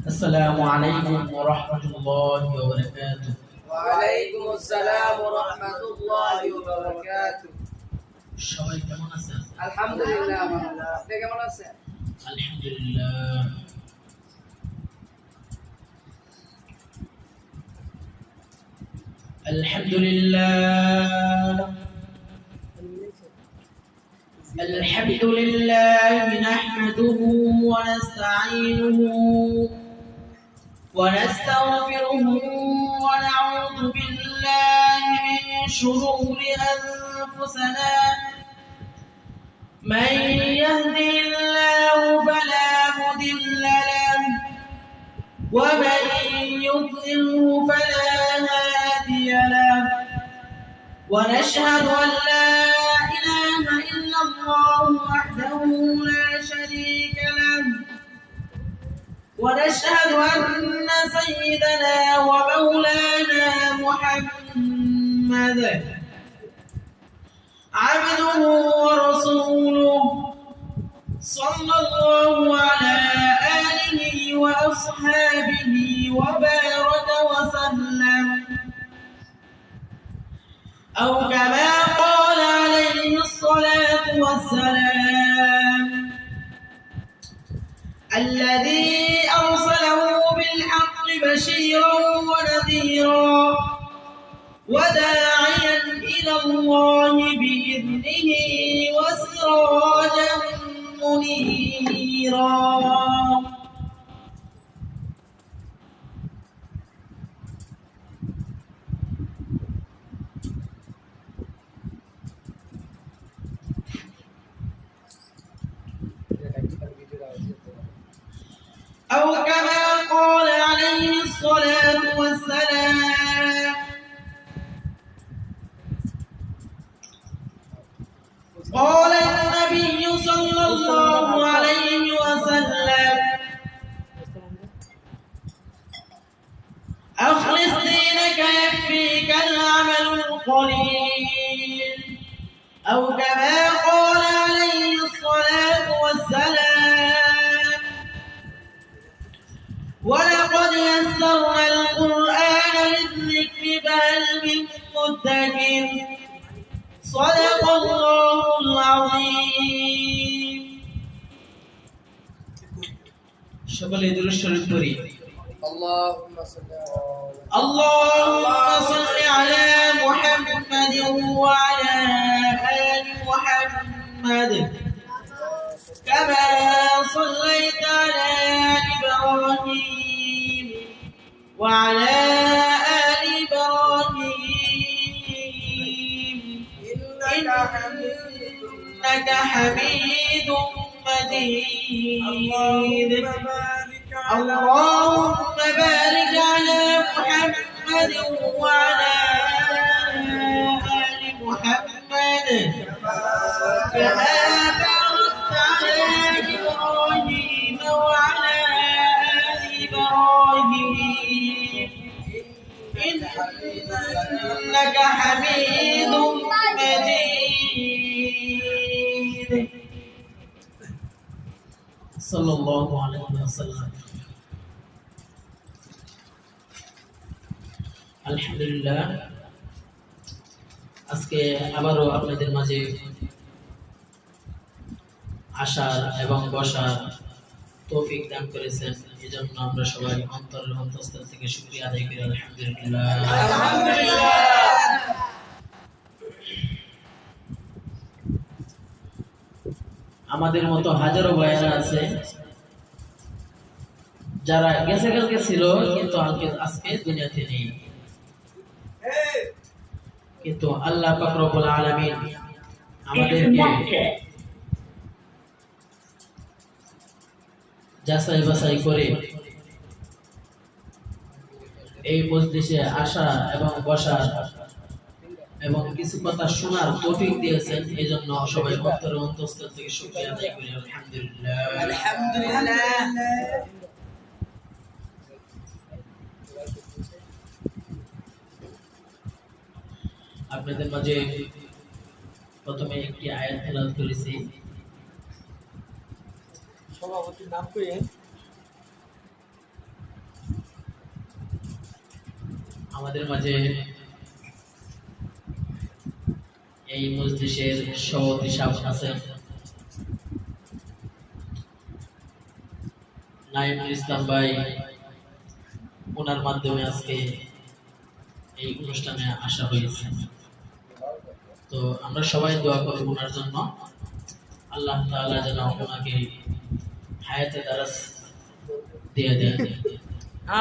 السلام عليكم ورحمة الله وبركاته. وعليكم السلام ورحمة الله وبركاته. সবাই কেমন আছেন? আলহামদুলিল্লাহ ভালো। আপনি কেমন আছেন? আলহামদুলিল্লাহ। আলহামদুলিল্লাহ। الحمد لله نحمده ونستعينه ونستغفره ونعوذ بالله من شرور أنفسنا من يهده الله فلا مضل له ومن يضلله فلا هادي له ونشهد أن لا إله إلا الله وحده لا شريك له ونشهد أن سيدنا ومولانا محمد عبده ورسوله صلى الله على آله وأصحابه وبارك وسلم أو كما قال عليه الصلاة والسلام الذي أرسله بالحق بشيرا ونذيرا وداعيا إلى الله بإذنه وسراجا منيرا. أو كما قال عليه الصلاة والسلام قال النبي صلى الله عليه وسلم أخلص دينك يكفيك العمل القليل أو كما قال عليه الصلاة والسلام ولقد يسرنا القرآن للذكر فهل من مدكر. صدق الله العظيم. সকলে দুরূদ শরীফ পড়ি। اللهم صل على محمد وعلى آل محمد كما صليت على إبراهيم وعلى آل إبراهيم إنك حميد مجيد. اللهم بارك على محمد وعلى آل محمد كما باركت على إبراهيم وعلى آل إبراهيم إنك حميد مجيد. صلى الله عليه وسلم. আলহামদুলিল্লাহ, আজকে আবারও আপনাদের মাঝে আসার এবং বসার তৌফিক দান করেছেন, এজন্য আমরা সবাই অন্তরের অন্তঃস্থল থেকে শুকরিয়া আদায় করি। আলহামদুলিল্লাহ। আমাদের মতো হাজারো ভাইয়েরা আছে যারা গেছে কালকে ছিল কিন্তু আজকে দুনিয়াতে নেই, কিন্তু আল্লাহ পাক রব্বুল আলামিন আমাদেরকে যাচাই বাছাই করে এই মজলিসে আসা এবং বসার এবং কিছু কথা শোনার তৌফিক দিয়েছেন, এজন্য সবাই অন্তরের অন্তঃস্থল থেকে শুকরিয়া আদায় করি। আলহামদুলিল্লাহ। আপনাদের মাঝে প্রথমে একটি আয়াত তেলাওয়াত করেছি। সভাপতির নাম কইেন। আমাদের মাঝে এই মজলিসের সভাপতি সাহেব আছেন নাইমুল ইসলাম ভাই, ওনার মাধ্যমে আজকে এই অনুষ্ঠানে আসা হয়েছে। তো আমরা সবাই দোয়া করি ওনার জন্য, আল্লাহ তাআলা যেন ওনাকে হায়াতে দারাজ দিয়ে দেন।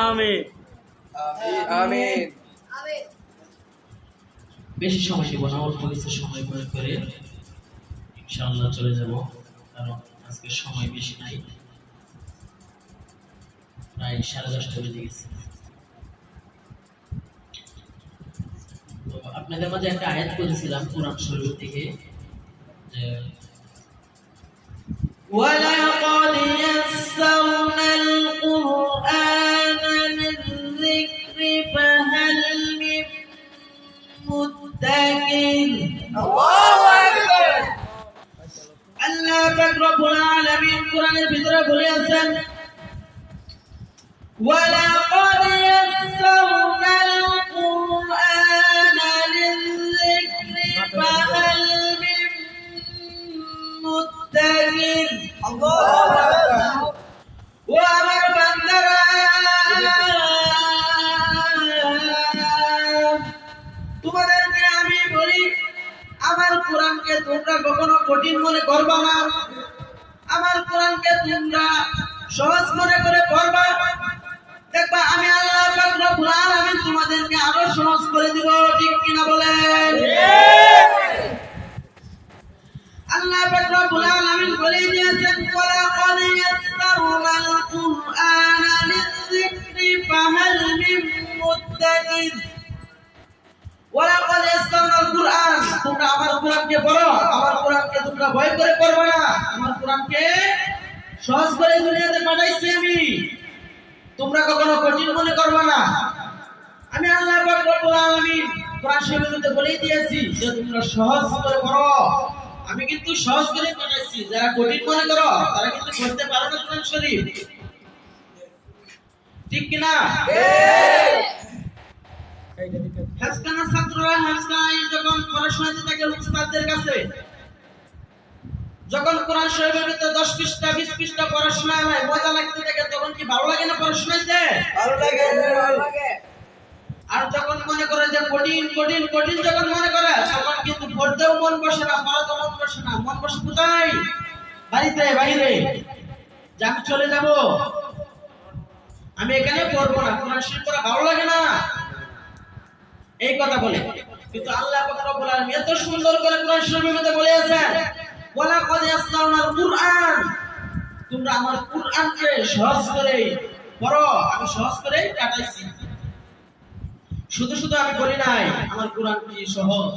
আমিন আমিন। বেশি সময় নিব না, অল্প কিছু সময় করে ইনশাআল্লাহ চলে যাব, কারণ আজকে সময় বেশি নাই, প্রায় 10:30 বেজে গেছে। তো আপনাদের মাঝে একটা আয়াত করেছিলাম কোরআন শরীফ থেকে, যে وَلَقَدْ يَسَّرْنَا الْقُرْآنَ لِلذِّكْرِ فَهَلْ مِن مُّدَّكِرٍ। আল্লাহু আকবার। আল্লাহ পাক রব্বুল আলামিন কোরআনের ভিতরে বলেছেন, وَلَقَدْ يَسَّرْنَا الْقُرْآنَ لِلذِّكْرِ فَهَلْ مِن مُّدَّكِرٍ। আল্লাহু আকবার। ও আমার বান্দারা, তোমাদেরকে আমি বলি, আমার কোরআনকে তোমরা কখনো কঠিন মনে করবা না, আমার কোরআনকে তোমরা সহজ মনে করে পড়বা, দেখবা আমি আল্লাহ পাক রব্বুল আলামিন তোমাদেরকে আরো সহজ করে দিব। ঠিক কিনা বলেন? আল্লাহ পাক রব্বুল আলামিন বলে দিয়েছেন, ওয়ালাকাদ ইয়াসসারনাল কুরআনা লিযিকরি ফাহাল মিন মুদ্দাকির। ওয়ালাকাদ ইয়াসসারনাল কুরআন, তোমরা আমার কোরআনকে পড়ো, আমার কোরআনকে তোমরা ভয় করে পড়বে না, আমার কোরআনকে সহজ করে দুনিয়াতে পাঠাইছি আমি, তোমরা কখনো কঠিন মনে করবে না। আমি আল্লাহ পাক রব্বুল আলামিন কোরআন শরীফে বলেই দিয়েছি যে তোমরা সহজ করে পড়ো, আমি কিন্তু সহজ করে পাঠাইছি, যারা কঠিন মনে করো তারা কিন্তু পড়তে পারো না কোরআন শরীফ। ঠিক কি না? হাসকানা ছাত্ররা হাসকানায় যখন পড়াশোনাতে থাকে উস্তাদদের কাছে, যখন কোরআন শরীফের ভিতরে 10 পৃষ্ঠা 20 পৃষ্ঠা পড়াশোনা হয়, মজা লাগতে থাকে, তখন কি ভালো লাগে না পড়াশোনাতে? ভালো লাগে, ভালো লাগে। আর যখন মনে করে যে কঠিন কঠিন কঠিন যখন মনে করে, তখন কিন্তু পড়তেও মন বসে না, পড়াতেও মন বসে না। মন বসে কোথায়? বাড়িতে, বাইরে। যে আমি চলে যাব, আমি এখানে পড়বো না, কোরআন শরীফ পড়া ভালো লাগে না, এই কথা বলে। কিন্তু আল্লাহ পাক রব্বুল আলামিন এত সুন্দর করে কোরআন শরীফের মধ্যে বলেছেন, ওয়ালাকাদ ইয়াসসারনাল কুরআন, তোমরা আমার কুরআনকে সহজ করে পড়ো, আমি সহজ করে কাটাইছি। শুধু শুধু আমি বলি নাই আমার কোরআন কি সহজ,